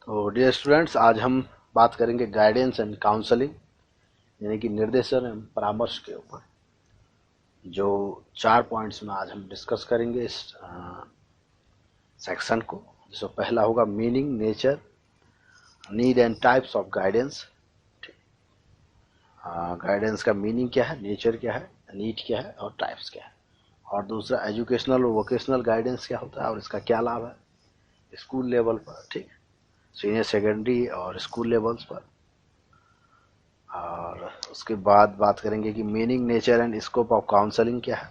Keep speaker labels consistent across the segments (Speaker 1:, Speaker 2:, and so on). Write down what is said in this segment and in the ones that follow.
Speaker 1: तो dear students, आज हम बात करेंगे गाइडेंस एंड काउंसलिंग यानी कि निर्देशन एवं परामर्श के ऊपर। जो 4 पॉइंट्स में आज हम डिस्कस करेंगे इस सेक्शन को। जिसमें पहला होगा meaning, nature, need and types of guidance. Guidance का मीनिंग क्या है, नेचर क्या है, नीड क्या है और टाइप्स क्या है। और दूसरा एजुकेशनल और वोकेशनल गाइडेंस क्या होता है और इसका क्या लाभ है स्कूल लेवल पर, ठीक, सीनियर सेकेंडरी और स्कूल लेवल्स पर। और उसके बाद बात करेंगे कि meaning, nature and scope of counselling क्या है।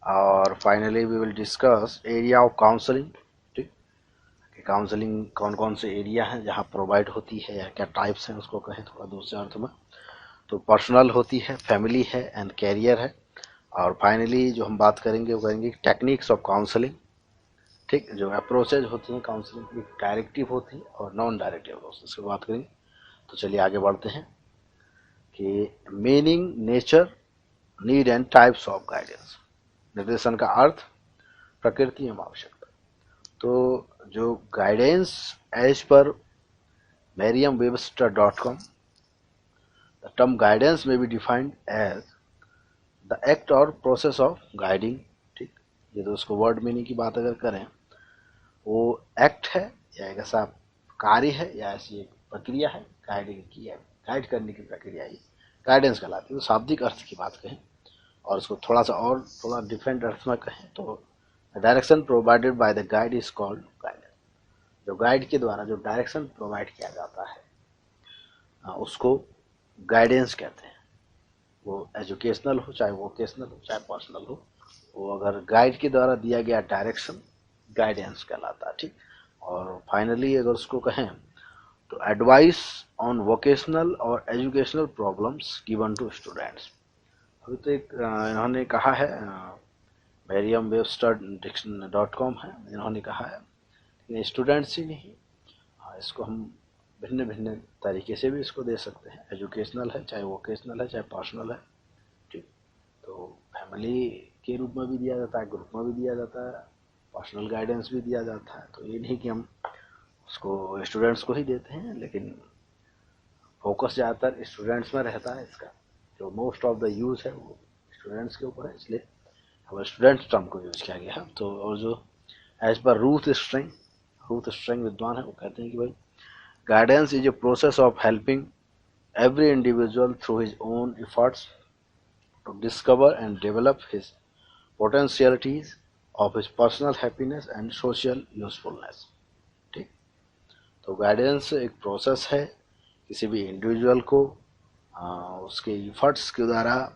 Speaker 1: और finally we will discuss area of counselling, ठीक, कि काउंसलिंग कौन कौन से एरिया हैं जहां प्रोवाइड होती है या क्या टाइप्स हैं उसको कहें थोड़ा दूसरे अर्थ में। तो पर्सनल होती है, फैमिली है एंड कैरियर है। और फाइनली जो हम बात करेंगे वो करेंगे टेक्निक्स ऑफ काउंसलिंग, ठीक, जो अप्रोचेज होती हैं काउंसलिंग की, डायरेक्टिव होती है और नॉन डायरेक्टिव होती है, उसकी बात करेंगे। तो चलिए आगे बढ़ते हैं कि meaning, nature, need and types of guidance. निर्देशन का अर्थ, प्रकृति एवं आवश्यकता। तो जो guidance as per merriam-webster.com, the term guidance may be defined as the act or process of guiding, ठीक, ये तो उसको वर्ड मीनिंग की बात अगर करें, वो एक्ट है या एक ऐसा कार्य है या ऐसी एक प्रक्रिया है गाइडिंग की है, गाइड करने की प्रक्रिया ही गाइडेंस कहलाती है। तो शाब्दिक अर्थ की बात कहें और उसको थोड़ा सा और थोड़ा डिफरेंट अर्थ में कहें तो direction provided by the guide is called guidance. जो गाइड के द्वारा जो डायरेक्शन प्रोवाइड किया जाता है उसको गाइडेंस कहते हैं। वो एजुकेशनल हो, चाहे वोकेशनल हो, चाहे पर्सनल हो, वो अगर गाइड के द्वारा दिया गया डायरेक्शन गाइडेंस कहलाता है, ठीक। और फाइनली अगर उसको कहें तो एडवाइस ऑन वोकेशनल और educational problems given to students. अभी तो एक इन्होंने कहा है, merriam-webster.com है, इन्होंने कहा है कि स्टूडेंट्स ही नहीं, इसको हम भिन्न भिन्न तरीके से भी इसको दे सकते हैं। एजुकेशनल है, चाहे वोकेशनल है, चाहे पर्सनल है, ठीक। तो फैमिली के रूप में भी दिया जाता है, ग्रुप में भी दिया जाता है, पर्सनल गाइडेंस भी दिया जाता है। तो ये नहीं कि हम उसको स्टूडेंट्स को ही देते हैं, लेकिन फोकस ज़्यादातर स्टूडेंट्स में रहता है इसका। जो मोस्ट ऑफ द यूज़ है वो स्टूडेंट्स के ऊपर है, इसलिए हमारे स्टूडेंट्स टर्म को यूज़ किया गया है। तो और जो एज पर रूथ स्ट्रिंग विद्वान है, वो कहते हैं कि भाई guidance is a process of helping every individual through his own efforts to discover and develop his potentialities of his personal happiness and social usefulness, ठीक। तो गाइडेंस एक प्रोसेस है किसी भी इंडिविजुअल को उसके इफर्ट्स के द्वारा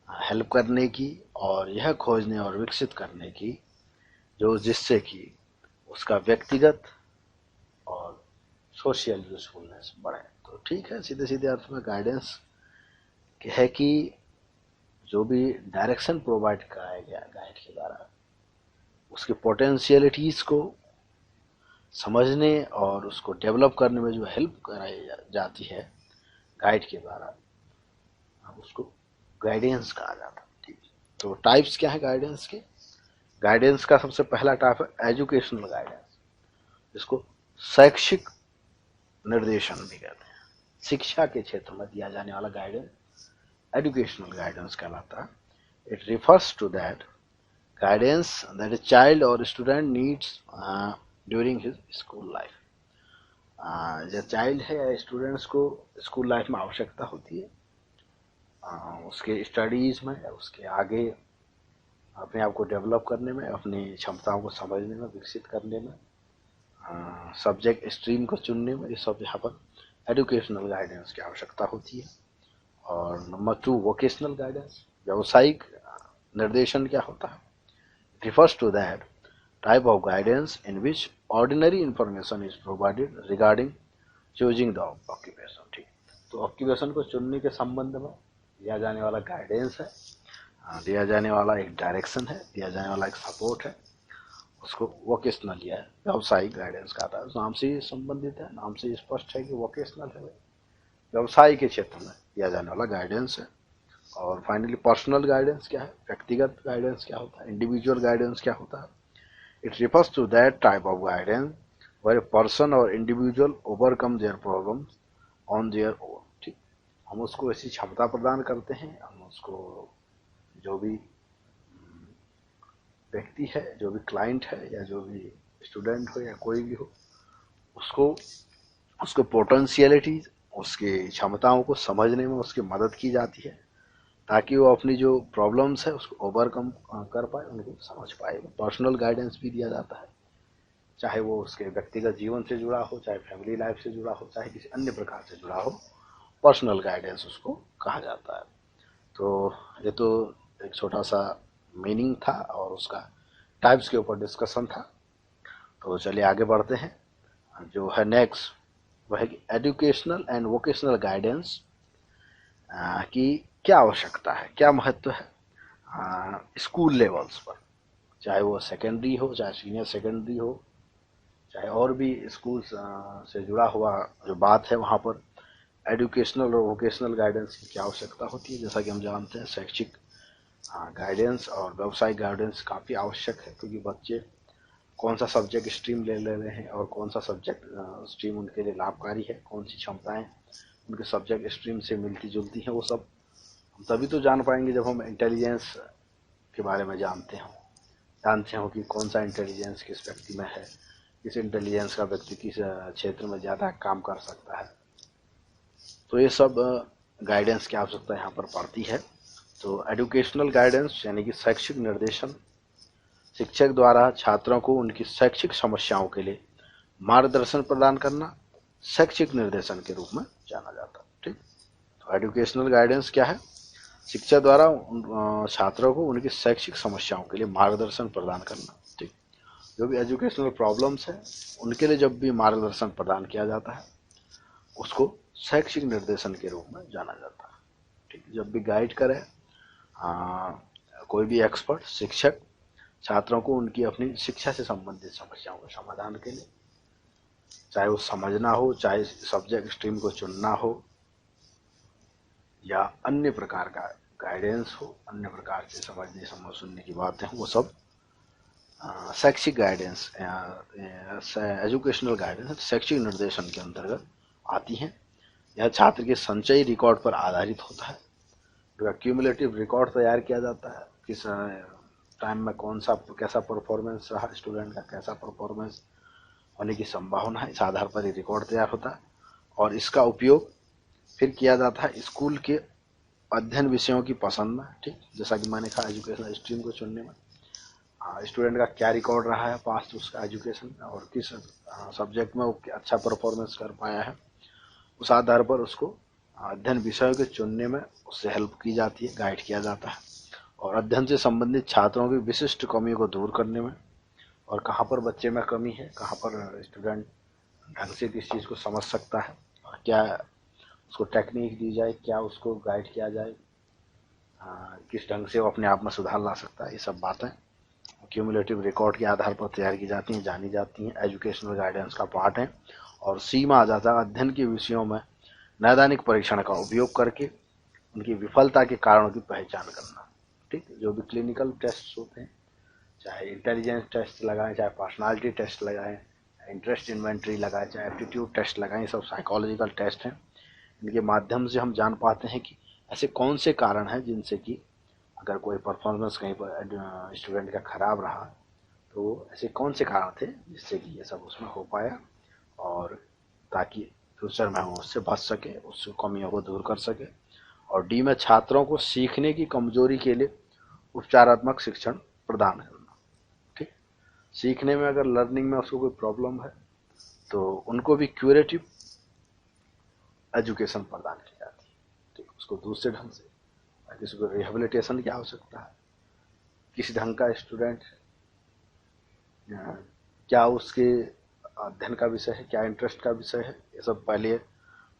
Speaker 1: हेल्प करने की और यह खोजने और विकसित करने की जो जिससे कि उसका व्यक्तिगत और सोशल यूजफुलनेस बढ़े। तो ठीक है, सीधे सीधे अर्थ में गाइडेंस है कि जो भी डायरेक्शन प्रोवाइड कराया गया गाइड के द्वारा उसके पोटेंशियलिटीज़ को समझने और उसको डेवलप करने में जो हेल्प कराई जाती है गाइड के द्वारा, उसको गाइडेंस कहा जाता है, ठीक। तो टाइप्स क्या है गाइडेंस के? गाइडेंस का सबसे पहला टाइप है एजुकेशनल गाइडेंस, जिसको शैक्षिक निर्देशन भी कहते हैं। शिक्षा के क्षेत्र में दिया जाने वाला गाइडेंस एजुकेशनल गाइडेंस कहलाता है। It refers to that guidance that a child or student needs during his school life। जो चाइल्ड है या स्टूडेंट्स को स्कूल लाइफ में आवश्यकता होती है, उसके स्टडीज़ में या उसके आगे अपने आप को डेवलप करने में, अपनी क्षमताओं को समझने में, विकसित करने में, सब्जेक्ट स्ट्रीम को चुनने में, ये सब यहाँ पर एजुकेशनल गाइडेंस की आवश्यकता होती है। और नंबर 2 वोकेशनल गाइडेंस, व्यावसायिक निर्देशन क्या होता है? refers to that type of guidance in which ordinary information is provided regarding choosing the occupation, ठीक। तो ऑक्यूपेशन को चुनने के संबंध में दिया जाने वाला गाइडेंस है, दिया जाने वाला एक डायरेक्शन है, दिया जाने वाला एक सपोर्ट है, उसको वोकेशनल या व्यावसायिक गाइडेंस कहता है। नाम से ही संबंधित है, नाम से स्पष्ट है कि वोकेशनल है, व्यवसाय के क्षेत्र में दिया जाने वाला गाइडेंस है। और फाइनली पर्सनल गाइडेंस क्या है? व्यक्तिगत गाइडेंस क्या होता है? इंडिविजुअल गाइडेंस क्या होता है? It refers to that type of guidance where a person or individual overcome their problems on their own। ठीक, हम उसको ऐसी क्षमता प्रदान करते हैं, हम उसको जो भी व्यक्ति है, जो भी क्लाइंट है या जो भी स्टूडेंट हो या कोई भी हो, उसको उसको पोटेंशियलिटीज, उसकी क्षमताओं को समझने में उसकी मदद की जाती है ताकि वो अपनी जो प्रॉब्लम्स है उसको ओवरकम कर पाए, उनको समझ पाए। पर्सनल गाइडेंस भी दिया जाता है, चाहे वो उसके व्यक्तिगत जीवन से जुड़ा हो, चाहे फैमिली लाइफ से जुड़ा हो, चाहे किसी अन्य प्रकार से जुड़ा हो, पर्सनल गाइडेंस उसको कहा जाता है। तो ये तो एक छोटा सा मीनिंग था और उसका टाइप्स के ऊपर डिस्कशन था। तो चलिए आगे बढ़ते हैं। जो है नेक्स्ट वह है कि एजुकेशनल एंड वोकेशनल गाइडेंस की क्या आवश्यकता है, क्या महत्व है स्कूल लेवल्स पर, चाहे वो सेकेंडरी हो, चाहे सीनियर सेकेंडरी हो, चाहे और भी स्कूल से जुड़ा हुआ जो बात है वहाँ पर एजुकेशनल और वोकेशनल गाइडेंस की क्या आवश्यकता होती है। जैसा कि हम जानते हैं शैक्षिक गाइडेंस और व्यावसायिक गाइडेंस काफ़ी आवश्यक है, क्योंकि बच्चे कौन सा सब्जेक्ट स्ट्रीम ले रहे हैं और कौन सा सब्जेक्ट स्ट्रीम उनके लिए लाभकारी है, कौन सी क्षमताएं उनके सब्जेक्ट स्ट्रीम से मिलती जुलती हैं, वो सब हम तभी तो जान पाएंगे जब हम इंटेलिजेंस के बारे में जानते हो कि कौन सा इंटेलिजेंस किस व्यक्ति में है, किस इंटेलिजेंस का व्यक्ति किस क्षेत्र में ज़्यादा काम कर सकता है। तो ये सब गाइडेंस की आवश्यकता यहाँ पर पड़ती है। तो एजुकेशनल गाइडेंस यानी कि शैक्षिक निर्देशन, शिक्षक द्वारा छात्रों को उनकी शैक्षिक समस्याओं के लिए मार्गदर्शन प्रदान करना शैक्षिक निर्देशन के रूप में जाना जाता है। ठीक, तो एजुकेशनल गाइडेंस क्या है? शिक्षक द्वारा छात्रों को उनकी शैक्षिक समस्याओं के लिए मार्गदर्शन प्रदान करना। ठीक, जो भी एजुकेशनल प्रॉब्लम्स है उनके लिए जब भी मार्गदर्शन प्रदान किया जाता है उसको शैक्षिक निर्देशन के रूप में जाना जाता है। ठीक, जब भी गाइड करे कोई भी एक्सपर्ट, शिक्षक छात्रों को उनकी अपनी शिक्षा से संबंधित समस्याओं के समाधान के लिए, चाहे वो समझना हो, चाहे सब्जेक्ट स्ट्रीम को चुनना हो या अन्य प्रकार का गाइडेंस हो, अन्य प्रकार से समझने सुनने की बातें हो, वो सब शैक्षिक गाइडेंस, एजुकेशनल गाइडेंस शैक्षिक निर्देशन के अंतर्गत आती हैं। यह छात्र के संचयी रिकॉर्ड पर आधारित होता है। जो क्यूमुलेटिव रिकॉर्ड तैयार किया जाता है, किस टाइम में कौन सा कैसा परफॉर्मेंस रहा, स्टूडेंट का कैसा परफॉर्मेंस होने की संभावना है, इस आधार पर ये रिकॉर्ड तैयार होता है और इसका उपयोग फिर किया जाता है स्कूल के अध्ययन विषयों की पसंद में। ठीक, जैसा कि मैंने कहा एजुकेशनल स्ट्रीम को चुनने में स्टूडेंट का क्या रिकॉर्ड रहा है पास्ट उसका एजुकेशन में और किस सब्जेक्ट में वो अच्छा परफॉर्मेंस कर पाया है, उस आधार पर उसको अध्ययन विषयों के चुनने में उससे हेल्प की जाती है, गाइड किया जाता है और अध्ययन से संबंधित छात्रों की विशिष्ट कमियों को दूर करने में और कहाँ पर बच्चे में कमी है, कहाँ पर स्टूडेंट ढंग से किस चीज़ को समझ सकता है और क्या उसको टेक्निक दी जाए, क्या उसको गाइड किया जाए, किस ढंग से वो अपने आप में सुधार ला सकता है, ये सब बातें क्यूमुलेटिव रिकॉर्ड के आधार पर तैयार की जाती हैं, जानी जाती हैं, एजुकेशनल गाइडेंस का पार्ट है। और सी में आ जाता है अध्ययन के विषयों में नैदानिक परीक्षण का उपयोग करके उनकी विफलता के कारणों की पहचान करना। ठीक, जो भी क्लिनिकल टेस्ट होते हैं, चाहे इंटेलिजेंस टेस्ट लगाएं, चाहे पर्सनालिटी टेस्ट लगाएं, इंटरेस्ट इन्वेंट्री लगाएं, चाहे एप्टीट्यूड टेस्ट लगाएं, ये सब साइकोलॉजिकल टेस्ट हैं। इनके माध्यम से हम जान पाते हैं कि ऐसे कौन से कारण हैं जिनसे कि अगर कोई परफॉर्मेंस कहीं पर स्टूडेंट का खराब रहा तो ऐसे कौन से कारण थे जिससे कि ये सब उसमें हो पाया और ताकि फ्यूचर में वो उससे बच सके, उस कमियों को दूर कर सके। और डी में छात्रों को सीखने की कमजोरी के लिए उपचारात्मक शिक्षण प्रदान करना। ठीक, सीखने में अगर लर्निंग में उसको कोई प्रॉब्लम है तो उनको भी क्यूरेटिव एजुकेशन प्रदान की जाती है। ठीक, उसको दूसरे ढंग से, किसी को रिहेबिलिटेशन की आवश्यकता है, किस ढंग का स्टूडेंट, क्या उसके अध्ययन का विषय है, क्या इंटरेस्ट का विषय है, ये सब पहले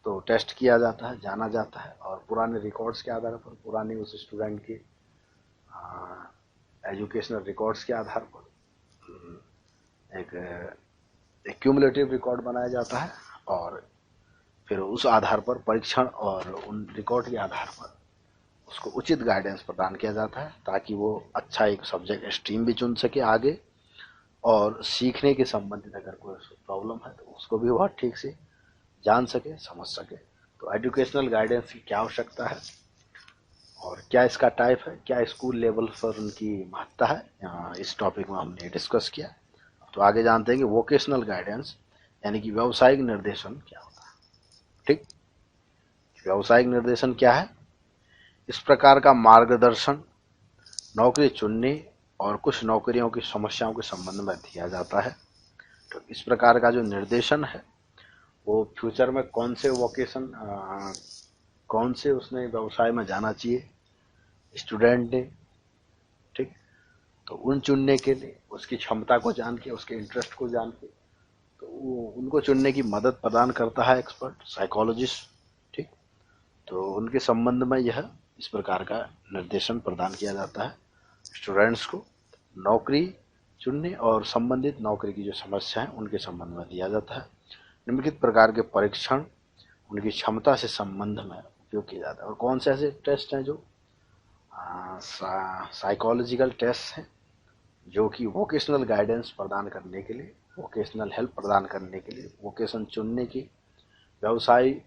Speaker 1: तो टेस्ट किया जाता है, जाना जाता है और पुराने रिकॉर्ड्स के आधार पर, पुराने उस स्टूडेंट के एजुकेशनल रिकॉर्ड्स के आधार पर एक क्यूमुलेटिव रिकॉर्ड बनाया जाता है और फिर उस आधार पर परीक्षण और उन रिकॉर्ड के आधार पर उसको उचित गाइडेंस प्रदान किया जाता है ताकि वो अच्छा एक सब्जेक्ट स्ट्रीम भी चुन सके आगे और सीखने के संबंधित अगर कोई प्रॉब्लम है तो उसको भी वह ठीक से जान सके, समझ सके। तो एजुकेशनल गाइडेंस की क्या आवश्यकता है और क्या इसका टाइप है, क्या स्कूल लेवल पर उनकी महत्ता है, इस टॉपिक में हमने डिस्कस किया। तो आगे जानते हैं कि वोकेशनल गाइडेंस यानी कि व्यावसायिक निर्देशन क्या होता है। ठीक, व्यावसायिक निर्देशन क्या है? इस प्रकार का मार्गदर्शन नौकरी चुनने और कुछ नौकरियों की समस्याओं के संबंध में दिया जाता है। तो इस प्रकार का जो निर्देशन है वो फ्यूचर में कौन से उसने व्यवसाय में जाना चाहिए स्टूडेंट ने। ठीक, तो उन चुनने के लिए उसकी क्षमता को जान के, उसके इंटरेस्ट को जान के, तो उनको चुनने की मदद प्रदान करता है एक्सपर्ट साइकोलॉजिस्ट। ठीक, तो उनके संबंध में यह इस प्रकार का निर्देशन प्रदान किया जाता है स्टूडेंट्स को नौकरी चुनने और संबंधित नौकरी की जो समस्या है उनके संबंध में दिया जाता है। निम्नलिखित प्रकार के परीक्षण उनकी क्षमता से संबंध में उपयोग किया जाता है। और कौन से ऐसे टेस्ट हैं जो साइकोलॉजिकल टेस्ट हैं जो कि वोकेशनल गाइडेंस प्रदान करने के लिए, वोकेशनल हेल्प प्रदान करने के लिए, वोकेशन चुनने की, व्यवसाय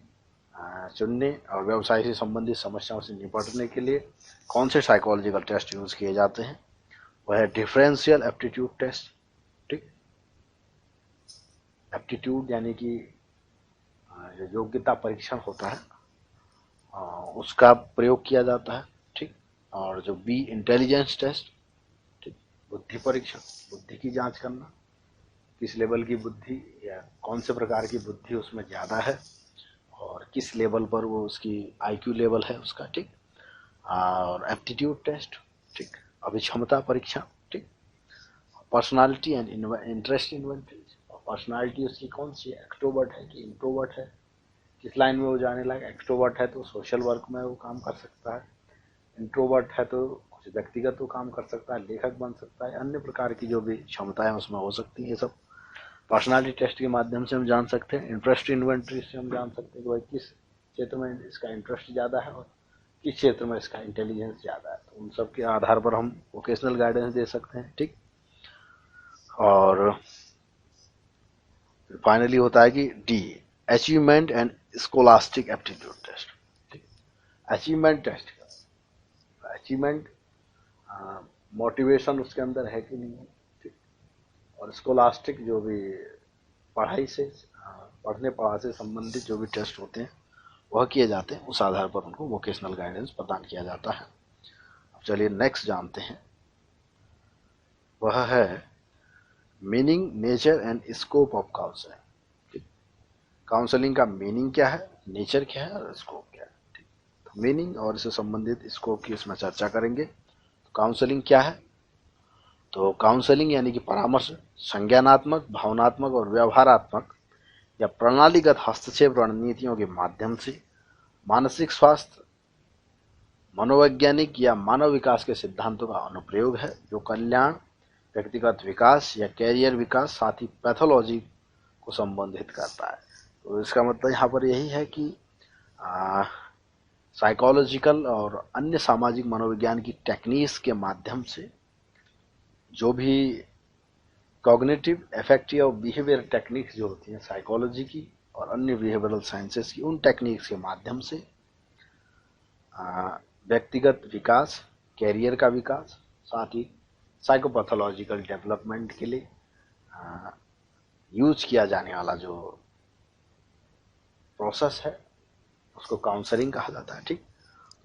Speaker 1: चुनने और व्यवसाय से संबंधित समस्याओं से निपटने के लिए कौन से साइकोलॉजिकल टेस्ट यूज किए जाते हैं? वह है डिफरेंशियल एप्टीट्यूड टेस्ट। ठीक, एप्टीट्यूड यानी कि जो योग्यता परीक्षण होता है उसका प्रयोग किया जाता है। ठीक, और जो बी इंटेलिजेंस टेस्ट, ठीक, बुद्धि परीक्षण, बुद्धि की जांच करना, किस लेवल की बुद्धि या कौन से प्रकार की बुद्धि उसमें ज़्यादा है और किस लेवल पर वो उसकी आईक्यू लेवल है उसका। ठीक, और एप्टीट्यूड टेस्ट, ठीक, अभिक्षमता परीक्षा। ठीक, personality and interest inventory, personality उसकी कौन सी है, एक्सट्रोवर्ट है कि इंट्रोवर्ट है, किस लाइन में वो जाने लगा। एक्सट्रोवर्ट है तो सोशल वर्क में वो काम कर सकता है, इंट्रोवर्ट है तो कुछ व्यक्तिगत वो काम कर सकता है, लेखक बन सकता है, अन्य प्रकार की जो भी क्षमताएं उसमें हो सकती हैं। ये सब पर्सनालिटी टेस्ट के माध्यम से हम जान सकते हैं। इंटरेस्ट इन्वेंटरी से हम जान सकते हैं कि भाई किस क्षेत्र में इसका इंटरेस्ट ज़्यादा है और किस क्षेत्र में इसका इंटेलिजेंस ज़्यादा है। तो उन सब के आधार पर हम वोकेशनल गाइडेंस दे सकते हैं। ठीक, और फाइनली होता है कि the achievement and scholastic aptitude test. ठीक, अचीवमेंट टेस्ट, अचीवमेंट मोटिवेशन उसके अंदर है कि नहीं है। ठीक, और स्कोलास्टिक जो भी पढ़ाई से पढ़ने पढ़ा से संबंधित जो भी टेस्ट होते हैं वह किए जाते हैं, उस आधार पर उनको वोकेशनल गाइडेंस प्रदान किया जाता है। अब चलिए नेक्स्ट जानते हैं, वह है meaning, nature and scope of counselling. Counselling का मीनिंग क्या है, नेचर क्या है और स्कोप क्या है। ठीक, तो मीनिंग और इससे संबंधित स्कोप की इसमें चर्चा करेंगे। तो काउंसलिंग क्या है? तो काउंसलिंग यानी कि परामर्श संज्ञानात्मक, भावनात्मक और व्यवहारात्मक या प्रणालीगत हस्तक्षेप रणनीतियों के माध्यम से मानसिक स्वास्थ्य, मनोवैज्ञानिक या मानव विकास के सिद्धांतों का अनुप्रयोग है जो कल्याण, व्यक्तिगत विकास या कैरियर विकास, साथ ही पैथोलॉजी को संबोधित करता है। तो इसका मतलब यहाँ पर यही है कि साइकोलॉजिकल और अन्य सामाजिक मनोविज्ञान की टेक्निक्स के माध्यम से जो भी कॉग्निटिव, अफेक्टिव और बिहेवियर टेक्निक्स जो होती हैं साइकोलॉजी की और अन्य बिहेवियरल साइंसेस की, उन टेक्निक्स के माध्यम से व्यक्तिगत विकास, कैरियर का विकास, साथ ही साइकोपैथोलॉजिकल डेवलपमेंट के लिए यूज किया जाने वाला जो प्रोसेस है उसको काउंसलिंग कहा जाता है। ठीक,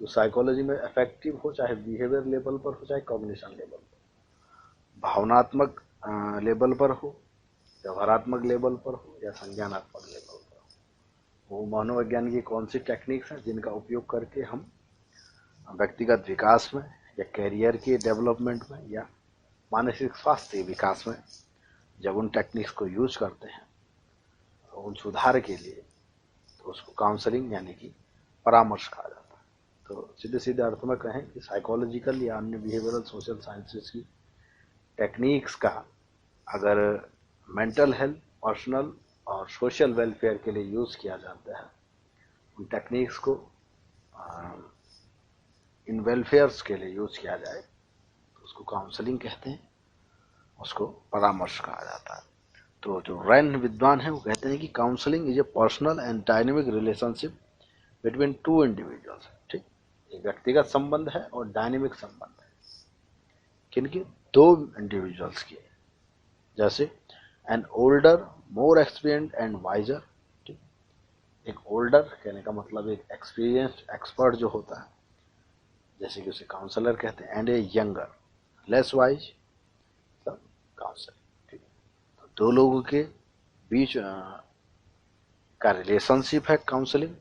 Speaker 1: तो साइकोलॉजी में इफेक्टिव हो चाहे बिहेवियर लेवल पर हो चाहे कॉग्निशन लेवल पर, भावनात्मक लेवल पर हो, व्यवहारात्मक लेवल पर हो या संज्ञानात्मक लेवल पर हो, वो मनोविज्ञान की कौन सी टेक्निक्स हैं जिनका उपयोग करके हम व्यक्तिगत विकास में या कैरियर के डेवलपमेंट में या मानसिक स्वास्थ्य विकास में जब उन टेक्निक्स को यूज करते हैं तो उन सुधार के लिए, तो उसको काउंसलिंग यानी कि परामर्श कहा जाता है। तो सीधे सीधे अर्थ में कहें कि साइकोलॉजिकल या अन्य बिहेवियरल सोशल साइंसेस की टेक्निक्स का अगर मेंटल हेल्थ, पर्सनल और सोशल वेलफेयर के लिए यूज़ किया जाता है, उन टेक्निक्स को इन वेलफेयर्स के लिए यूज़ किया जाए तो उसको काउंसलिंग कहते हैं। उसको परामर्श कहा जाता है। तो जो रैन विद्वान है वो कहते हैं कि counselling is a personal and dynamic relationship between two individuals. ठीक, एक व्यक्तिगत संबंध है और डायनेमिक संबंध है किनके, दो इंडिविजुअल्स के, जैसे an older more experience and wiser. ठीक, एक ओल्डर कहने का मतलब एक एक्सपीरियंस्ड एक्सपर्ट जो होता है, जैसे कि उसे काउंसलर कहते हैं, and a younger less wise counsellor. ठीक, तो दो लोगों के बीच का रिलेशनशिप है काउंसलिंग।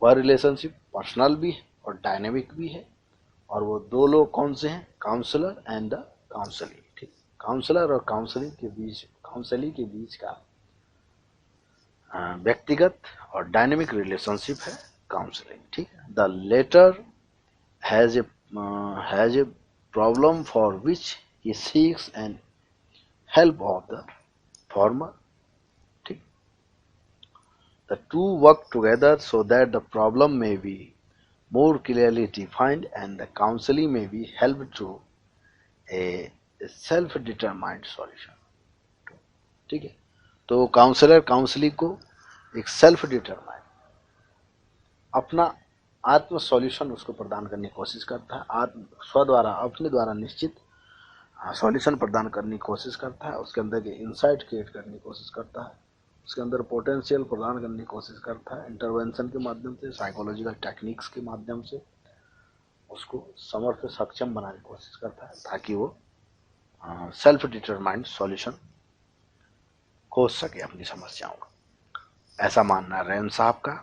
Speaker 1: वह रिलेशनशिप पर्सनल भी है और डायनेमिक भी है, और वो दो लोग कौन से हैं, काउंसलर एंड द काउंसली। ठीक, काउंसलर और काउंसली के बीच का व्यक्तिगत और डायनेमिक रिलेशनशिप है काउंसलिंग। ठीक, the latter has a problem for which he seeks an help of the former. ठीक, the two work together so that the problem may be more clearly defined and the counseling may be help to a self-determined solution। ठीक है, तो counsellor counselling को एक self determined, अपना आत्म solution उसको प्रदान करने की कोशिश करता है, आत्म स्वद्वारा अपने द्वारा निश्चित सॉल्यूशन प्रदान करने की कोशिश करता है, उसके अंदर के इंसाइट क्रिएट करने की कोशिश करता है, उसके अंदर पोटेंशियल प्रदान करने की कोशिश करता है, इंटरवेंशन के माध्यम से, साइकोलॉजिकल टेक्निक्स के माध्यम से उसको समर्थ सक्षम बनाने की कोशिश करता है, ताकि वो सेल्फ डिटरमाइंड सॉल्यूशन खोज सके अपनी समस्याओं का। ऐसा मानना है रैन साहब का।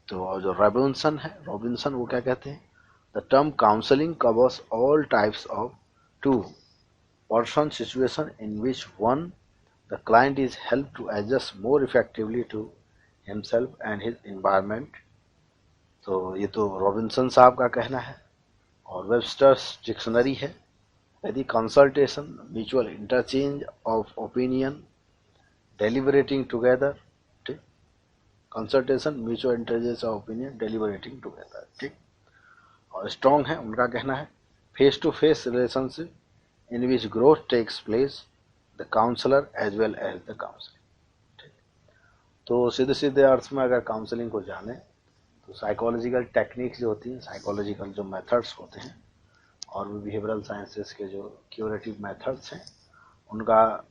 Speaker 1: तो जो रॉबिन्सन वो क्या कहते हैं, the term counselling covers all types of two person situation in which one the client is help to adjust more effectively to himself and his environment. तो ये तो रॉबिन्सन साहब का कहना है, और वेबस्टर्स डिक्शनरी है, यदि consultation mutual interchange of opinion deliberating together. ठीक, consultation mutual interchange of opinion deliberating together. ठीक, और स्ट्रॉन्ग है उनका कहना है face to face relationship in which growth takes place the counsellor as well as the counsellor. ठीक, तो सीधे सीधे अर्थ में अगर काउंसलिंग को जाने तो साइकोलॉजिकल टेक्निक्स जो होती हैं, साइकोलॉजिकल जो मेथड्स होते हैं, और भी बिहेवियरल साइंसेस के जो क्यूरेटिव मेथड्स हैं, उनका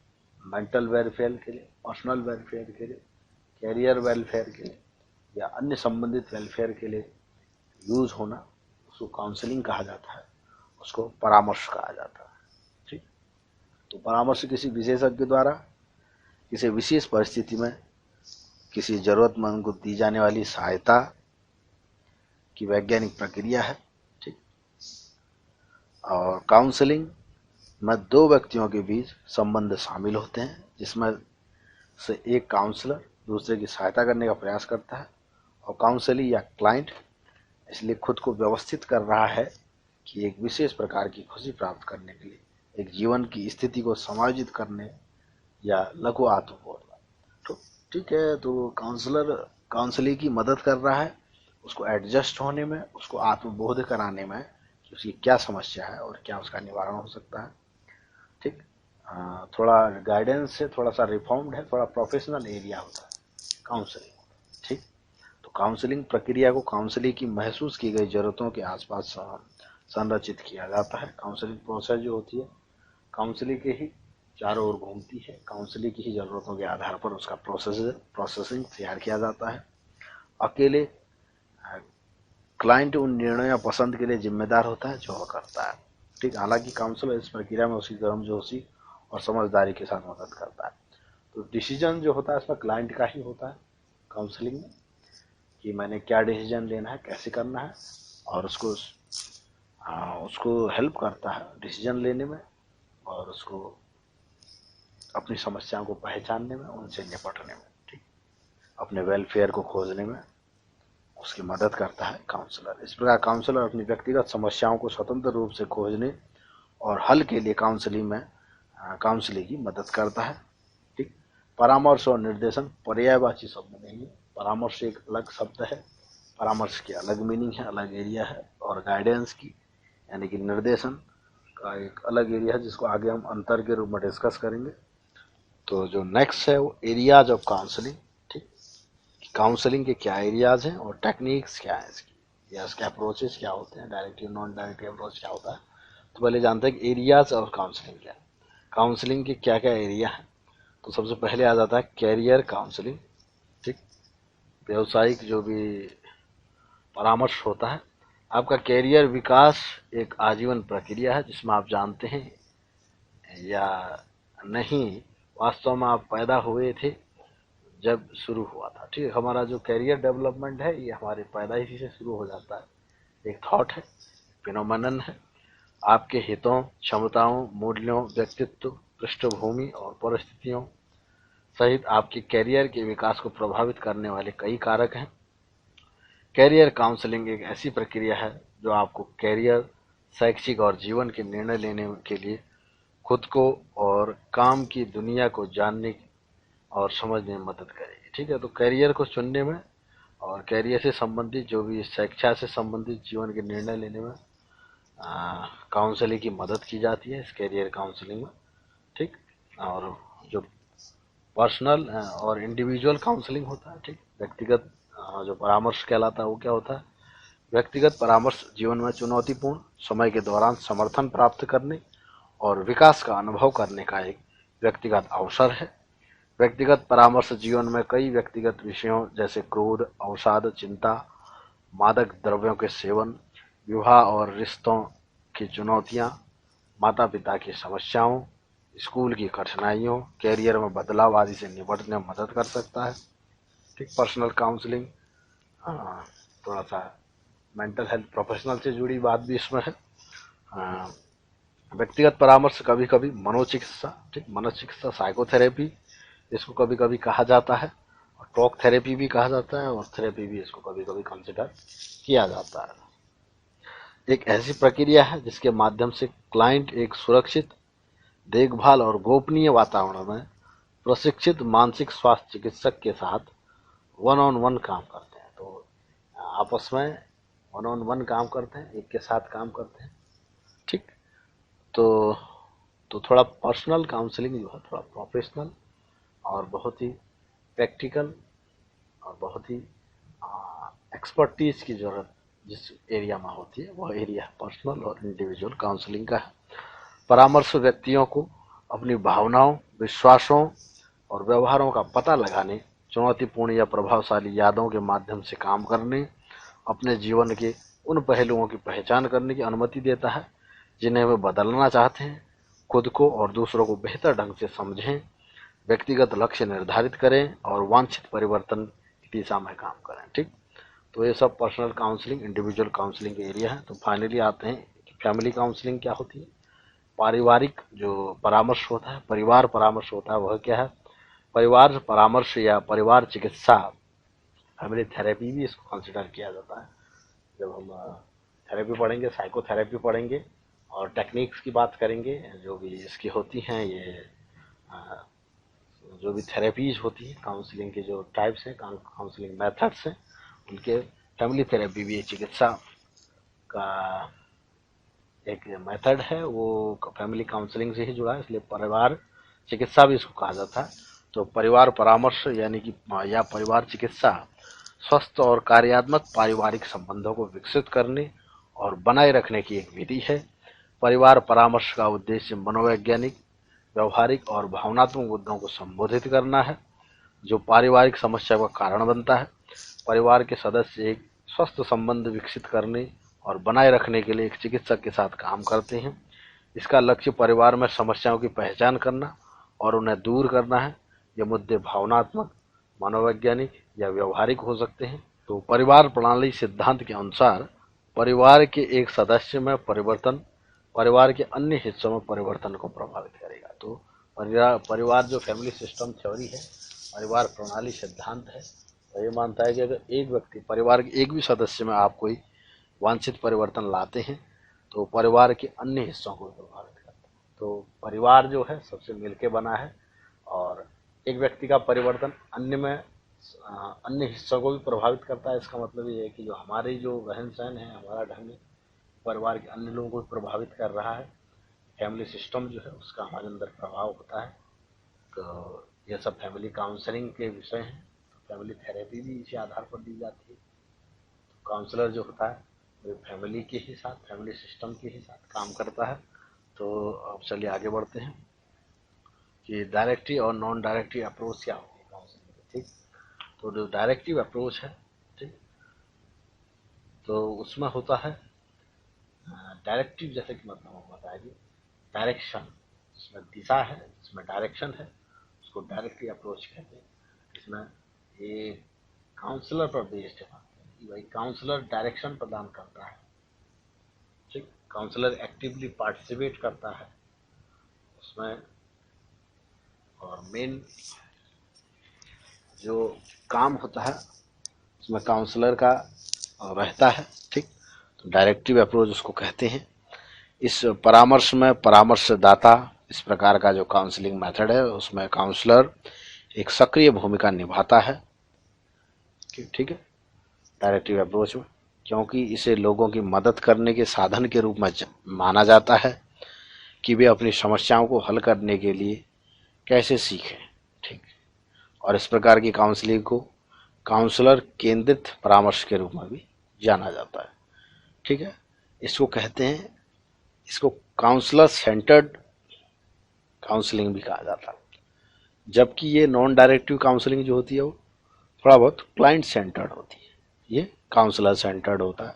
Speaker 1: मेंटल वेलफेयर के लिए, पर्सनल वेलफेयर के लिए, कैरियर वेलफेयर के लिए या अन्य संबंधित वेलफेयर के लिए यूज होना, उसको काउंसलिंग कहा जाता है, उसको परामर्श कहा जाता है। ठीक, तो परामर्श किसी विशेषज्ञ द्वारा किसी विशेष परिस्थिति में किसी जरूरतमंद को दी जाने वाली सहायता की वैज्ञानिक प्रक्रिया है। ठीक, और काउंसलिंग में दो व्यक्तियों के बीच संबंध शामिल होते हैं, जिसमें से एक काउंसलर दूसरे की सहायता करने का प्रयास करता है, और काउंसली या क्लाइंट इसलिए खुद को व्यवस्थित कर रहा है कि एक विशेष प्रकार की खुशी प्राप्त करने के लिए, एक जीवन की स्थिति को समायोजित करने या लघु आत्मबोध। तो ठीक है, तो काउंसलर काउंसलिंग की मदद कर रहा है उसको एडजस्ट होने में, उसको आत्मबोध कराने में कि उसकी क्या समस्या है और क्या उसका निवारण हो सकता है। ठीक, थोड़ा गाइडेंस से थोड़ा सा रिफॉर्म्ड है, थोड़ा प्रोफेशनल एरिया होता है काउंसलिंग। ठीक, तो काउंसलिंग प्रक्रिया को काउंसलिंग की महसूस की गई जरूरतों के आसपास संरचित किया जाता है। काउंसलिंग प्रोसेस जो होती है काउंसलिंग के ही चारों ओर घूमती है, काउंसलिंग की ही जरूरतों के आधार पर उसका प्रोसेसिंग तैयार किया जाता है। अकेले क्लाइंट उन निर्णय या पसंद के लिए जिम्मेदार होता है जो वह करता है। ठीक, हालांकि काउंसलर इस प्रक्रिया में उसकी गर्मजोशी और समझदारी के साथ मदद करता है। तो डिसीजन जो होता है इसमें क्लाइंट का ही होता है काउंसलिंग में, कि मैंने क्या डिसीजन लेना है, कैसे करना है, और उसको हेल्प करता है डिसीजन लेने में, और उसको अपनी समस्याओं को पहचानने में, उनसे निपटने में, ठीक, अपने वेलफेयर को खोजने में उसकी मदद करता है काउंसलर। इस प्रकार काउंसलर अपनी व्यक्तिगत समस्याओं को स्वतंत्र रूप से खोजने और हल के लिए काउंसलिंग की मदद करता है। ठीक, परामर्श और निर्देशन पर्यायवाची शब्द नहीं है, परामर्श एक अलग शब्द है, परामर्श की अलग मीनिंग है, अलग एरिया है, और गाइडेंस की यानी कि निर्देशन का एक अलग एरिया है जिसको आगे हम अंतर के रूप में डिस्कस करेंगे। तो जो नेक्स्ट है वो एरियाज ऑफ काउंसलिंग। ठीक, काउंसलिंग के क्या एरियाज हैं और टेक्निक्स क्या है इसकी, या इसके अप्रोचेस क्या होते हैं, डायरेक्टिव नॉन डायरेक्टिव अप्रोच क्या होता है। तो पहले जानते हैं कि एरियाज ऑफ काउंसलिंग क्या है, काउंसलिंग के क्या क्या एरिया है। तो सबसे पहले आ जाता है कैरियर काउंसलिंग। ठीक, व्यवसायिक जो भी परामर्श होता है। आपका कैरियर विकास एक आजीवन प्रक्रिया है जिसमें आप जानते हैं या नहीं, वास्तव में आप पैदा हुए थे जब शुरू हुआ था। ठीक है, हमारा जो कैरियर डेवलपमेंट है ये हमारे पैदाइशी से शुरू हो जाता है। एक थॉट है, फिनोमेनन है, आपके हितों, क्षमताओं, मूल्यों, व्यक्तित्व, पृष्ठभूमि और परिस्थितियों सहित आपके कैरियर के विकास को प्रभावित करने वाले कई कारक हैं। कैरियर काउंसलिंग एक ऐसी प्रक्रिया है जो आपको कैरियर, शैक्षिक और जीवन के निर्णय लेने के लिए खुद को और काम की दुनिया को जानने और समझने में मदद करेगी। ठीक है, तो कैरियर को चुनने में और कैरियर से संबंधित जो भी शिक्षा से संबंधित जीवन के निर्णय लेने में काउंसलिंग की मदद की जाती है इस कैरियर काउंसलिंग में। ठीक, और जो पर्सनल और इंडिविजुअल काउंसलिंग होता है, ठीक, व्यक्तिगत जो परामर्श कहलाता है वो क्या होता है। व्यक्तिगत परामर्श जीवन में चुनौतीपूर्ण समय के दौरान समर्थन प्राप्त करने और विकास का अनुभव करने का एक व्यक्तिगत अवसर है। व्यक्तिगत परामर्श जीवन में कई व्यक्तिगत विषयों जैसे क्रोध, अवसाद, चिंता, मादक द्रव्यों के सेवन, विवाह और रिश्तों की चुनौतियां, माता पिता की समस्याओं, स्कूल की कठिनाइयों, कैरियर में बदलाव आदि से निपटने में मदद कर सकता है। ठीक, पर्सनल काउंसलिंग थोड़ा सा मेंटल हेल्थ प्रोफेशनल से जुड़ी बात भी इसमें है। व्यक्तिगत परामर्श कभी कभी मनोचिकित्सा, ठीक, मनोचिकित्सा साइकोथेरेपी इसको कभी कभी कहा जाता है, और टॉक थेरेपी भी कहा जाता है, और थेरेपी भी इसको कभी कभी कंसिडर किया जाता है। एक ऐसी प्रक्रिया है जिसके माध्यम से क्लाइंट एक सुरक्षित, देखभाल और गोपनीय वातावरण में प्रशिक्षित मानसिक स्वास्थ्य चिकित्सक के साथ वन ऑन वन काम करते हैं। तो आपस में वन ऑन वन काम करते हैं, एक के साथ काम करते हैं। ठीक, तो थोड़ा पर्सनल काउंसलिंग जो है थोड़ा प्रोफेशनल और बहुत ही प्रैक्टिकल और बहुत ही एक्सपर्टीज की जरूरत जिस एरिया में होती है वह एरिया पर्सनल और इंडिविजुअल काउंसलिंग का है। परामर्श व्यक्तियों को अपनी भावनाओं, विश्वासों और व्यवहारों का पता लगाने, चुनौतीपूर्ण या प्रभावशाली यादों के माध्यम से काम करने, अपने जीवन के उन पहलुओं की पहचान करने की अनुमति देता है जिन्हें वे बदलना चाहते हैं। खुद को और दूसरों को बेहतर ढंग से समझें, व्यक्तिगत लक्ष्य निर्धारित करें और वांछित परिवर्तन की दिशा में काम करें। ठीक, तो ये सब पर्सनल काउंसलिंग, इंडिविजुअल काउंसलिंग के एरिया है। तो फाइनली आते हैं कि फैमिली काउंसलिंग क्या होती है। पारिवारिक जो परामर्श होता है, परिवार परामर्श होता है, वह क्या है। परिवार परामर्श या परिवार चिकित्सा, फैमिली थेरेपी भी इसको कंसिडर किया जाता है। जब हम थेरेपी पढ़ेंगे, साइकोथेरेपी पढ़ेंगे और टेक्निक्स की बात करेंगे जो भी इसकी होती हैं, ये जो भी थेरेपीज होती है, काउंसलिंग के जो टाइप्स हैं, काउंसलिंग मेथड्स हैं, उनके फैमिली थेरेपी भी चिकित्सा का एक मेथड है, वो फैमिली काउंसलिंग से ही जुड़ा है, इसलिए परिवार चिकित्सा भी इसको कहा जाता है। तो परिवार परामर्श यानी कि या परिवार चिकित्सा स्वस्थ और कार्यात्मक पारिवारिक संबंधों को विकसित करने और बनाए रखने की एक विधि है। परिवार परामर्श का उद्देश्य मनोवैज्ञानिक, व्यवहारिक और भावनात्मक मुद्दों को संबोधित करना है जो पारिवारिक समस्या का कारण बनता है। परिवार के सदस्य एक स्वस्थ संबंध विकसित करने और बनाए रखने के लिए एक चिकित्सक के साथ काम करते हैं। इसका लक्ष्य परिवार में समस्याओं की पहचान करना और उन्हें दूर करना है। ये मुद्दे भावनात्मक, मनोवैज्ञानिक या व्यवहारिक हो सकते हैं। तो परिवार प्रणाली सिद्धांत के अनुसार परिवार के एक सदस्य में परिवर्तन परिवार के अन्य हिस्सों में परिवर्तन को प्रभावित करेगा। तो परिवार जो फैमिली सिस्टम थ्योरी है, परिवार प्रणाली सिद्धांत है, तो ये मानता है कि अगर एक व्यक्ति परिवार के एक भी सदस्य में आप कोई वांछित परिवर्तन लाते हैं तो परिवार के अन्य हिस्सों को प्रभावित करता है। तो परिवार जो है सबसे मिलके बना है, और एक व्यक्ति का परिवर्तन अन्य में अन्य हिस्सों को भी प्रभावित करता है। इसका मतलब ये है कि जो हमारी जो रहन सहन है, हमारा ढंग है, परिवार के अन्य लोगों को प्रभावित कर रहा है। फैमिली सिस्टम जो है उसका हमारे अंदर प्रभाव होता है। तो ये सब फैमिली काउंसलिंग के विषय हैं। तो फैमिली थेरेपी भी इसी आधार पर दी जाती है। तो काउंसलर जो होता है वो फैमिली के ही साथ, फैमिली सिस्टम के ही साथ काम करता है। तो अब चलिए आगे बढ़ते हैं कि डायरेक्टिव और नॉन डायरेक्टिव अप्रोच क्या होगी काउंसलिंग में। ठीक, तो जो डायरेक्टिव अप्रोच है, ठीक, तो उसमें होता है डायरेक्टिव, जैसे कि मतलब बताएगी डायरेक्शन, इसमें दिशा है, इसमें डायरेक्शन है, उसको डायरेक्टिव अप्रोच कहते हैं। इसमें ये काउंसलर पर बेस्ड है कि भाई काउंसलर डायरेक्शन प्रदान करता है। ठीक, काउंसलर एक्टिवली पार्टिसिपेट करता है उसमें, और मेन जो काम होता है उसमें काउंसलर का रहता है। ठीक, तो डायरेक्टिव अप्रोच उसको कहते हैं। इस परामर्श में परामर्शदाता, इस प्रकार का जो काउंसलिंग मेथड है उसमें काउंसलर एक सक्रिय भूमिका निभाता है। ठीक है, डायरेक्टिव अप्रोच में, क्योंकि इसे लोगों की मदद करने के साधन के रूप में माना जाता है कि वे अपनी समस्याओं को हल करने के लिए कैसे सीखें। ठीक, और इस प्रकार की काउंसलिंग को काउंसलर केंद्रित परामर्श के रूप में भी जाना जाता है। ठीक है, इसको कहते हैं, इसको काउंसलर सेंटर्ड काउंसलिंग भी कहा जाता है। जबकि ये नॉन डायरेक्टिव काउंसलिंग जो होती है वो थोड़ा बहुत क्लाइंट सेंटर्ड होती है, ये काउंसलर सेंटर्ड होता है,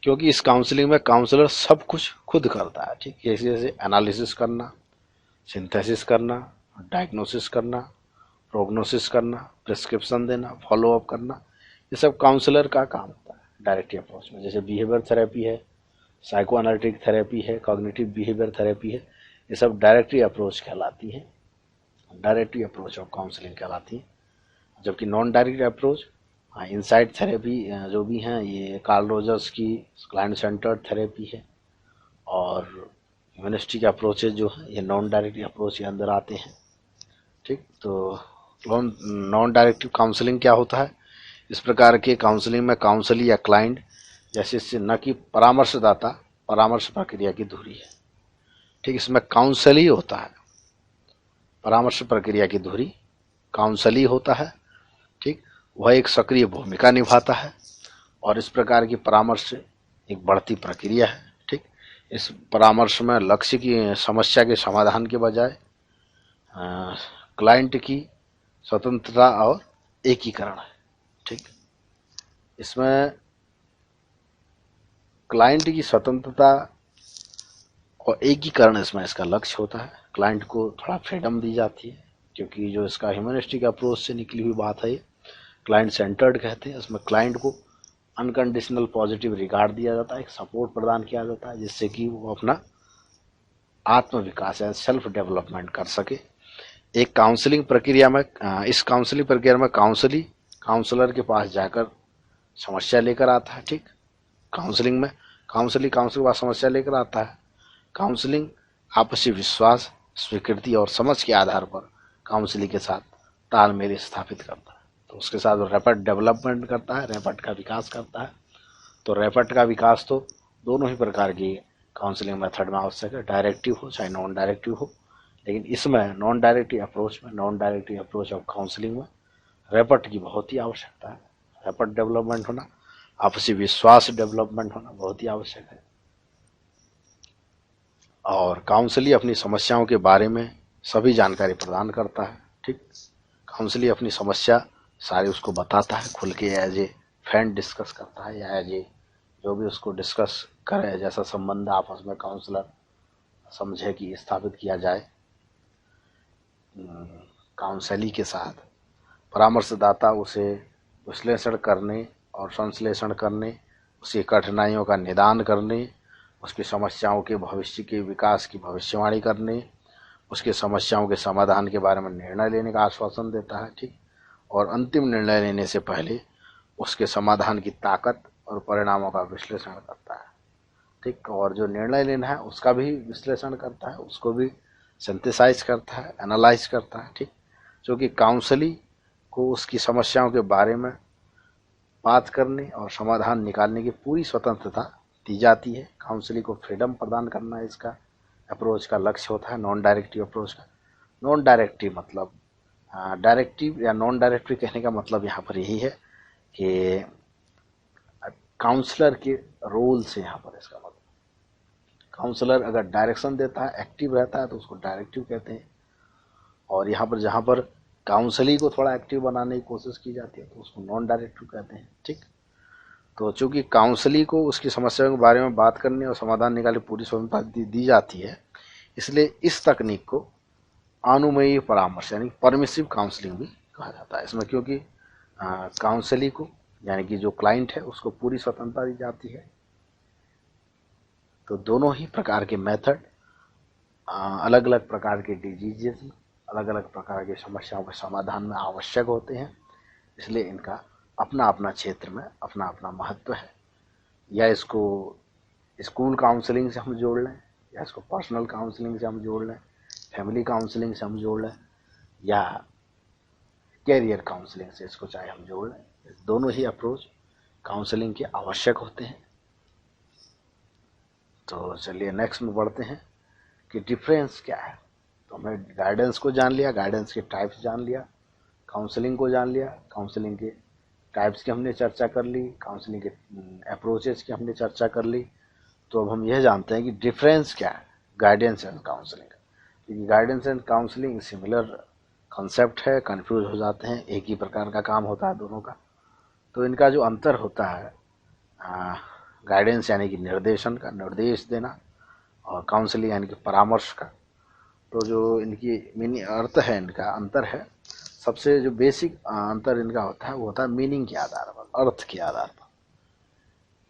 Speaker 1: क्योंकि इस काउंसलिंग में काउंसलर सब कुछ खुद करता है। ठीक, जैसे जैसे एनालिसिस करना, सिंथेसिस करना, डायग्नोसिस करना, प्रोग्नोसिस करना, प्रिस्क्रिप्शन देना, फॉलो अप करना, ये सब काउंसलर का काम होता है डायरेक्टिव अप्रोच में। जैसे बिहेवियर थेरेपी है, साइको एनालिटिक थेरेपी है, कॉग्निटिव बिहेवियर थेरेपी है, ये सब डायरेक्टिव अप्रोच कहलाती है, डायरेक्टिव अप्रोच ऑफ काउंसलिंग कहलाती है। जबकि non directive approach, insight therapy जो भी हैं, ये कार्ल रोजर्स की क्लाइंट सेंटर्ड थेरेपी है, और ह्यूमनिस्टिक अप्रोचेज जो है ये नॉन डायरेक्टिव अप्रोच के अंदर आते हैं। ठीक, तो नॉन डायरेक्टिव काउंसलिंग क्या होता है? इस प्रकार के काउंसलिंग में काउंसली या क्लाइंट जैसे इससे न कि परामर्शदाता परामर्श प्रक्रिया की धुरी है। ठीक, इसमें काउंसली होता है, परामर्श प्रक्रिया की धुरी काउंसली होता है। ठीक, वह एक सक्रिय भूमिका निभाता है, और इस प्रकार की परामर्श एक बढ़ती प्रक्रिया है। ठीक, इस परामर्श में लक्ष्य की समस्या के समाधान के बजाय क्लाइंट की स्वतंत्रता और एकीकरण है। ठीक, इसमें क्लाइंट की स्वतंत्रता और एकीकरण इसमें इसका लक्ष्य होता है। क्लाइंट को थोड़ा फ्रीडम दी जाती है, क्योंकि जो इसका ह्यूमनिस्टिक अप्रोच से निकली हुई बात है, क्लाइंट सेंटर्ड कहते हैं। इसमें क्लाइंट को अनकंडीशनल पॉजिटिव रिगार्ड दिया जाता है, एक सपोर्ट प्रदान किया जाता है, जिससे कि वो अपना आत्म विकास या सेल्फ डेवलपमेंट कर सके। एक काउंसलिंग प्रक्रिया में, इस काउंसलिंग प्रक्रिया में काउंसलर के पास जाकर समस्या लेकर आता है। ठीक, काउंसलिंग में काउंसलर के पास समस्या लेकर आता है। काउंसलिंग आपसी विश्वास, स्वीकृति और समझ के आधार पर काउंसलिंग के साथ तालमेल स्थापित करता है। तो उसके साथ रैपिड डेवलपमेंट करता है, रैपिड का विकास करता है। तो रैपिड का विकास तो दोनों ही प्रकार की काउंसलिंग मेथड में आवश्यक है, डायरेक्टिव हो चाहे नॉन डायरेक्टिव हो। लेकिन इसमें non directive approach of counselling में रैपिड की बहुत ही आवश्यकता है। रैपिड डेवलपमेंट होना, आपसी विश्वास डेवलपमेंट होना बहुत ही आवश्यक है। और काउंसली अपनी समस्याओं के बारे में सभी जानकारी प्रदान करता है। ठीक, काउंसली अपनी समस्या सारी उसको बताता है, खुल के एज ए फ्रेंड डिस्कस करता है, या एज ए जो भी उसको डिस्कस करे, जैसा संबंध आपस में काउंसलर समझे कि स्थापित किया जाए काउंसली के साथ। परामर्शदाता उसे विश्लेषण करने और संश्लेषण करने, उसकी कठिनाइयों का निदान करने, उसकी समस्याओं के भविष्य के विकास की भविष्यवाणी करने, उसकी समस्याओं के समाधान के बारे में निर्णय लेने का आश्वासन देता है। ठीक, और अंतिम निर्णय लेने से पहले उसके समाधान की ताकत और परिणामों का विश्लेषण करता है। ठीक, और जो निर्णय लेना है उसका भी विश्लेषण करता है, उसको भी सिंथेसाइज करता है, एनालाइज करता है। ठीक, जो कि काउंसली को उसकी समस्याओं के बारे में बात करने और समाधान निकालने की पूरी स्वतंत्रता दी जाती है। काउंसलिंग को फ्रीडम प्रदान करना है इसका अप्रोच का लक्ष्य होता है, नॉन डायरेक्टिव अप्रोच का। नॉन डायरेक्टिव मतलब डायरेक्टिव या नॉन डायरेक्टिव कहने का मतलब यहाँ पर यही है कि काउंसलर के रोल से यहाँ पर इसका मतलब, काउंसलर अगर डायरेक्शन देता है, एक्टिव रहता है, तो उसको डायरेक्टिव कहते हैं। और यहाँ पर जहाँ पर काउंसलिंग को थोड़ा एक्टिव बनाने की कोशिश की जाती है तो उसको नॉन डायरेक्टिव कहते हैं। ठीक, तो चूंकि काउंसलिंग को उसकी समस्याओं के बारे में बात करने और समाधान निकालने पूरी स्वतंत्रता दी जाती है, इसलिए इस तकनीक को अनुमेय परामर्श यानी परमिसिव काउंसलिंग भी कहा जाता है इसमें, क्योंकि काउंसलिंग को यानी कि जो क्लाइंट है उसको पूरी स्वतंत्रता दी जाती है। तो दोनों ही प्रकार के मेथड अलग अलग प्रकार के डिजीजेस में, अलग अलग प्रकार की समस्याओं के समाधान में आवश्यक होते हैं, इसलिए इनका अपना अपना क्षेत्र में अपना अपना महत्व है। या इसको स्कूल काउंसलिंग से हम जोड़ लें, या इसको पर्सनल काउंसलिंग से हम जोड़ लें, फैमिली काउंसलिंग से हम जोड़ लें, या कैरियर काउंसलिंग से इसको चाहे हम जोड़ लें, दोनों ही अप्रोच काउंसलिंग के आवश्यक होते हैं। तो चलिए नेक्स्ट में बढ़ते हैं कि डिफरेंस क्या है। तो हमने गाइडेंस को जान लिया, गाइडेंस के टाइप्स जान लिया, काउंसलिंग को जान लिया, काउंसलिंग के टाइप्स की हमने चर्चा कर ली, काउंसलिंग के अप्रोचेस की हमने चर्चा कर ली। तो अब हम यह जानते हैं कि डिफरेंस क्या है गाइडेंस एंड काउंसलिंग का, क्योंकि guidance and counselling similar concept है, कंफ्यूज हो जाते हैं, एक ही प्रकार का काम होता है दोनों का। तो इनका जो अंतर होता है, गाइडेंस यानी कि निर्देशन का, निर्देश देना, और काउंसलिंग यानी कि परामर्श का, तो जो इनकी मीनिंग अर्थ है, इनका अंतर है, सबसे जो बेसिक अंतर इनका होता है वो होता है मीनिंग के आधार पर, अर्थ के आधार पर।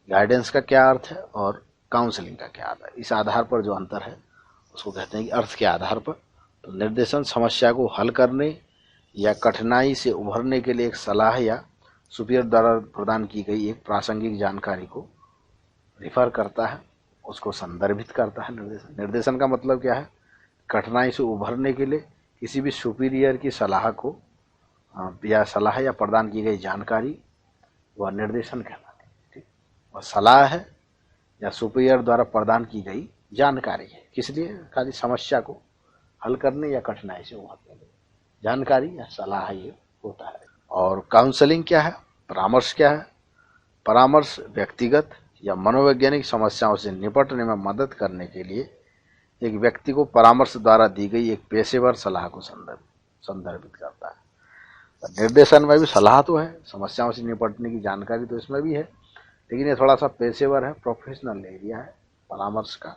Speaker 1: गाइडेंस का क्या अर्थ है और काउंसलिंग का क्या आधार, इस आधार पर जो अंतर है उसको कहते हैं कि अर्थ के आधार पर। तो निर्देशन समस्या को हल करने या कठिनाई से उभरने के लिए एक सलाह या सुपीरियर द्वारा प्रदान की गई एक प्रासंगिक जानकारी को रिफर करता है, उसको संदर्भित करता है। निर्देशन, निर्देशन का मतलब क्या है, कठिनाई से उभरने के लिए किसी भी सुपीरियर की सलाह को या सलाह या प्रदान की गई जानकारी वह निर्देशन कहलाती है। ठीक, वह सलाह है या सुपीरियर द्वारा प्रदान की गई जानकारी है, किस लिए, खाली समस्या को हल करने या कठिनाई से उभरने के लिए जानकारी या सलाह ये होता है। और काउंसलिंग क्या है, परामर्श क्या है, परामर्श व्यक्तिगत या मनोवैज्ञानिक समस्याओं से निपटने में मदद करने के लिए एक व्यक्ति को परामर्श द्वारा दी गई एक पेशेवर सलाह को संदर्भित करता है। निर्देशन में भी सलाह तो है, समस्याओं से निपटने की जानकारी तो इसमें भी है, लेकिन ये थोड़ा सा पेशेवर है, प्रोफेशनल एरिया है परामर्श का,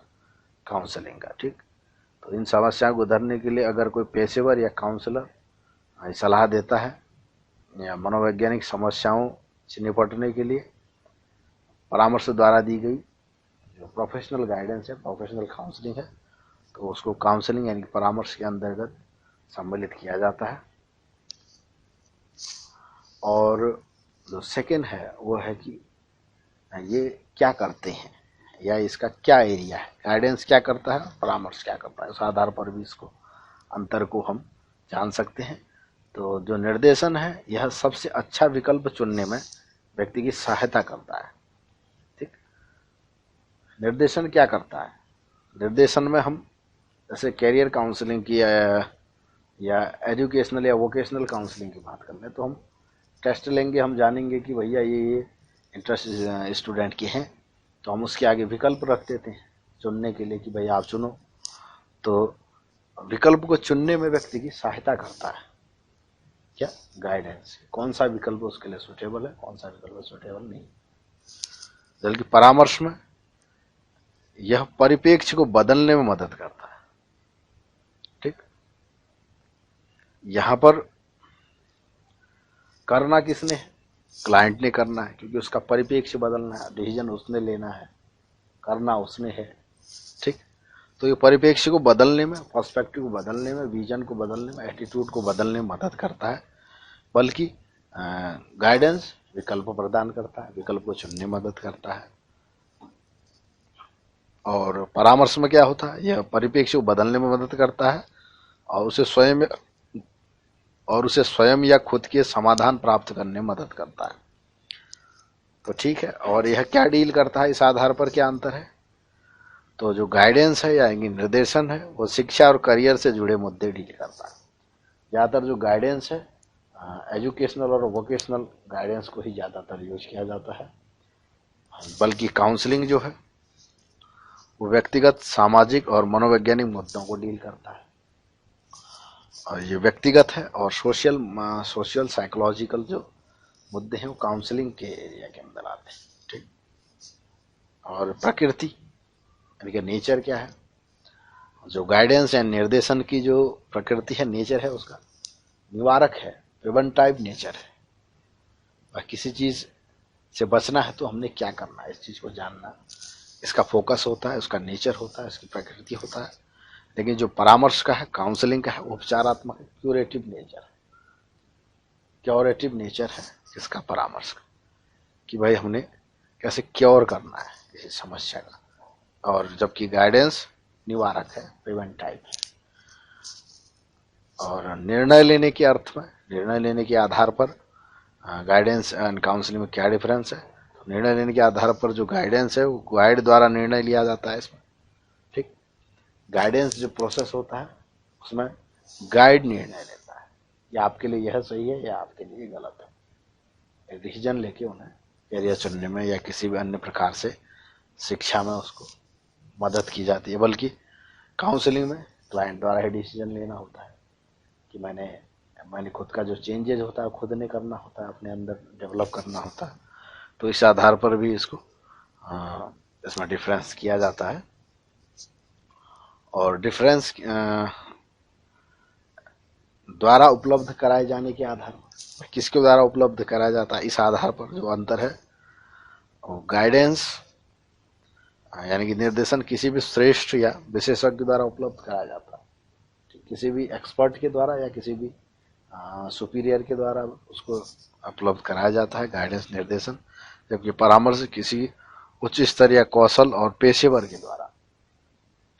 Speaker 1: काउंसलिंग का। ठीक, तो इन समस्याओं को उधरने के लिए अगर कोई पेशेवर या काउंसलर सलाह देता है या मनोवैज्ञानिक समस्याओं से निपटने के लिए परामर्श द्वारा दी गई जो प्रोफेशनल गाइडेंस है, प्रोफेशनल काउंसलिंग है, तो उसको काउंसलिंग यानी परामर्श के अंतर्गत सम्मिलित किया जाता है। और जो सेकेंड है वो है कि ये क्या करते हैं या इसका क्या एरिया है, गाइडेंस क्या करता है, परामर्श क्या करता है, उस आधार पर भी इसको अंतर को हम जान सकते हैं। तो जो निर्देशन है यह सबसे अच्छा विकल्प चुनने में व्यक्ति की सहायता करता है। ठीक, निर्देशन क्या करता है, निर्देशन में हम जैसे कैरियर काउंसलिंग की या एजुकेशनल या वोकेशनल काउंसलिंग की बात कर लें, तो हम टेस्ट लेंगे, हम जानेंगे कि भैया ये इंटरेस्ट स्टूडेंट के हैं, तो हम उसके आगे विकल्प रख देते हैं चुनने के लिए कि भाई आप चुनो। तो विकल्प को चुनने में व्यक्ति की सहायता करता है क्या, गाइडेंस, कौन सा विकल्प उसके लिए सुटेबल है, कौन सा विकल्प सुटेबल नहीं। जबकि परामर्श में यह परिप्रेक्ष्य को बदलने में मदद करता है। ठीक, यहां पर करना किसने है, क्लाइंट ने करना है, क्योंकि उसका परिप्रेक्ष्य बदलना है, डिसीजन उसने लेना है, करना उसने है। ठीक, तो ये परिप्रेक्ष्य को बदलने में, पर्सपेक्टिव को बदलने में, विजन को बदलने में, एटीट्यूड को बदलने में मदद करता है। बल्कि गाइडेंस विकल्प प्रदान करता है, विकल्प को चुनने में मदद करता है। और परामर्श में क्या होता है, यह परिप्रेक्ष्य को बदलने में मदद करता है और उसे स्वयं या खुद के समाधान प्राप्त करने में मदद करता है। तो ठीक है, और यह क्या डील करता है, इस आधार पर क्या अंतर है। तो जो गाइडेंस है यानी निर्देशन है वो शिक्षा और करियर से जुड़े मुद्दे डील करता है। ज़्यादातर जो गाइडेंस है एजुकेशनल और वोकेशनल गाइडेंस को ही ज़्यादातर यूज किया जाता है, बल्कि काउंसलिंग जो है वो व्यक्तिगत सामाजिक और मनोवैज्ञानिक मुद्दों को डील करता है। और ये व्यक्तिगत है और सोशल साइकोलॉजिकल जो मुद्दे हैं वो काउंसलिंग के एरिया के अंदर आते हैं। ठीक। और प्रकृति यानी कि नेचर क्या है, जो गाइडेंस या निर्देशन की जो प्रकृति है, नेचर है उसका निवारक है, प्रिवेंटिव नेचर है। और किसी चीज से बचना है तो हमने क्या करना है, इस चीज को जानना, इसका फोकस होता है, उसका नेचर होता है, इसकी प्रकृति होता है। लेकिन जो परामर्श का है, काउंसलिंग का है, उपचारात्मक है, क्यूरेटिव नेचर है। क्योरेटिव नेचर है इसका परामर्श का, कि भाई हमने कैसे क्योर करना है किसी समस्या का, और जबकि गाइडेंस निवारक है, प्रिवेंटिव है। और निर्णय लेने के अर्थ में, निर्णय लेने के आधार पर गाइडेंस एंड काउंसलिंग में क्या डिफरेंस है। निर्णय लेने के आधार पर जो गाइडेंस है वो गाइड द्वारा निर्णय लिया जाता है इसमें। ठीक। गाइडेंस जो प्रोसेस होता है उसमें गाइड निर्णय लेता है, या आपके लिए यह सही है या आपके लिए गलत है। डिसीजन लेके उन्हें एरिया चुनने में या किसी भी अन्य प्रकार से शिक्षा में उसको मदद की जाती है। बल्कि काउंसलिंग में क्लाइंट द्वारा ही डिसीजन लेना होता है कि मैंने खुद का जो चेंजेज होता है खुद ने करना होता है, अपने अंदर डेवलप करना होता है। तो इस आधार पर भी इसको इसमें डिफरेंस किया जाता है। और डिफरेंस द्वारा उपलब्ध कराए जाने के आधार पर, किसके द्वारा उपलब्ध कराया जाता है, इस आधार पर जो अंतर है, गाइडेंस यानी कि निर्देशन किसी भी श्रेष्ठ या विशेषज्ञ द्वारा उपलब्ध कराया जाता है, किसी भी एक्सपर्ट के द्वारा या किसी भी सुपीरियर के द्वारा उसको उपलब्ध कराया जाता है गाइडेंस निर्देशन। जबकि परामर्श किसी उच्च स्तर या कौशल और पेशेवर के द्वारा,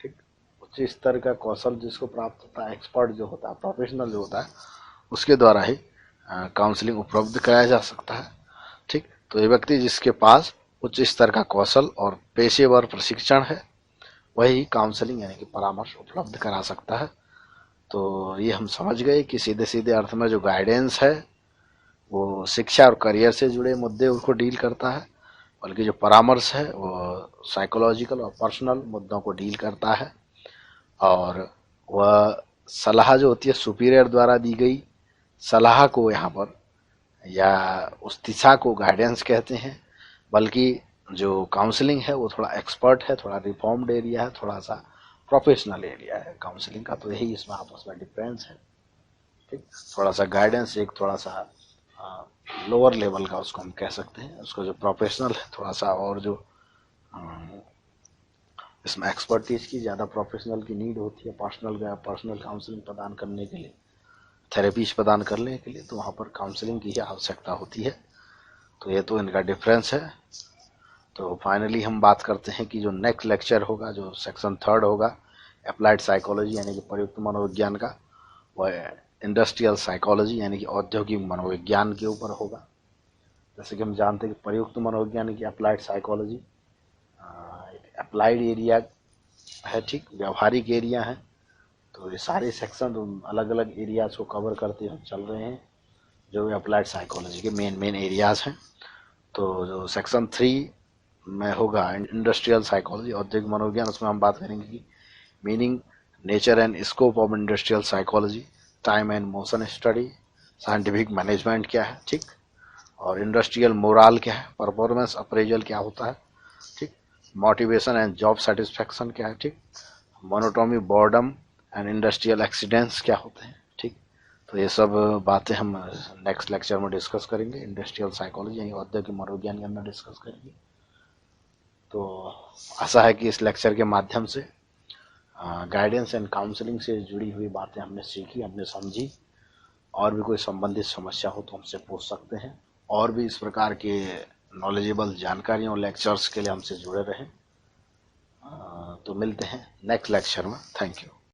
Speaker 1: ठीक, उच्च स्तर का कौशल जिसको प्राप्त होता है, एक्सपर्ट जो होता है, प्रोफेशनल जो होता है, उसके द्वारा ही काउंसलिंग उपलब्ध कराया जा सकता है। ठीक। तो ये व्यक्ति जिसके पास उच्च स्तर का कौशल और पेशेवर प्रशिक्षण है वही काउंसलिंग यानी कि परामर्श उपलब्ध करा सकता है। तो ये हम समझ गए कि सीधे सीधे अर्थ में जो गाइडेंस है वो शिक्षा और करियर से जुड़े मुद्दे उनको डील करता है, बल्कि जो परामर्श है वो साइकोलॉजिकल और पर्सनल मुद्दों को डील करता है। और वह सलाह जो होती है सुपीरियर द्वारा दी गई सलाह को यहाँ पर या उस दिशा को गाइडेंस कहते हैं। बल्कि जो काउंसलिंग है वो थोड़ा एक्सपर्ट है, थोड़ा रिफॉर्म्ड एरिया है, थोड़ा सा प्रोफेशनल एरिया है काउंसलिंग का। तो यही इसमें आपस में डिफरेंस है। ठीक। थोड़ा सा गाइडेंस एक थोड़ा सा लोअर लेवल का उसको हम कह सकते हैं, उसको जो प्रोफेशनल है थोड़ा सा, और जो इसमें एक्सपर्टीज की ज़्यादा प्रोफेशनल की नीड होती है पर्सनल काउंसलिंग प्रदान करने के लिए, थेरेपीज प्रदान करने के लिए, तो वहाँ पर काउंसलिंग की ही आवश्यकता होती है। तो ये तो इनका डिफरेंस है। तो फाइनली हम बात करते हैं कि जो नेक्स्ट लेक्चर होगा, जो सेक्शन 3 होगा अप्लाइड साइकोलॉजी यानी कि प्रयुक्त मनोविज्ञान का, वह इंडस्ट्रियल साइकोलॉजी यानी कि औद्योगिक मनोविज्ञान के ऊपर होगा। जैसे कि हम जानते हैं कि प्रयुक्त मनोविज्ञान की अप्लाइड साइकोलॉजी अप्लाइड एरिया है, ठीक, व्यवहारिक एरिया है। तो ये सारे सेक्शन अलग अलग एरियाज को कवर करते हुए चल रहे हैं, जो अप्लाइड साइकोलॉजी के मेन एरियाज हैं। तो जो सेक्शन 3 में होगा इंडस्ट्रियल साइकोलॉजी औद्योगिक मनोविज्ञान, उसमें हम बात करेंगे कि meaning, nature and scope of industrial psychology, time and motion study, scientific management क्या है, ठीक, और इंडस्ट्रियल मोरल क्या है, परफॉर्मेंस अप्रेजल क्या होता है, ठीक, मोटिवेशन एंड जॉब सेटिस्फैक्शन क्या है, ठीक, मोनोटोमी, बोर्डम एंड इंडस्ट्रियल एक्सीडेंट्स क्या होते हैं, ठीक। तो ये सब बातें हम नेक्स्ट लेक्चर में डिस्कस करेंगे, इंडस्ट्रियल साइकोलॉजी यानी औद्योगिक मनोविज्ञान के अंदर डिस्कस करेंगे। तो आशा है कि इस लेक्चर के माध्यम से गाइडेंस एंड काउंसलिंग से जुड़ी हुई बातें हमने सीखी, हमने समझी। और भी कोई संबंधित समस्या हो तो हमसे पूछ सकते हैं। और भी इस प्रकार के नॉलेजेबल जानकारियों और लेक्चर्स के लिए हमसे जुड़े रहें। तो मिलते हैं नेक्स्ट लेक्चर में। Thank you.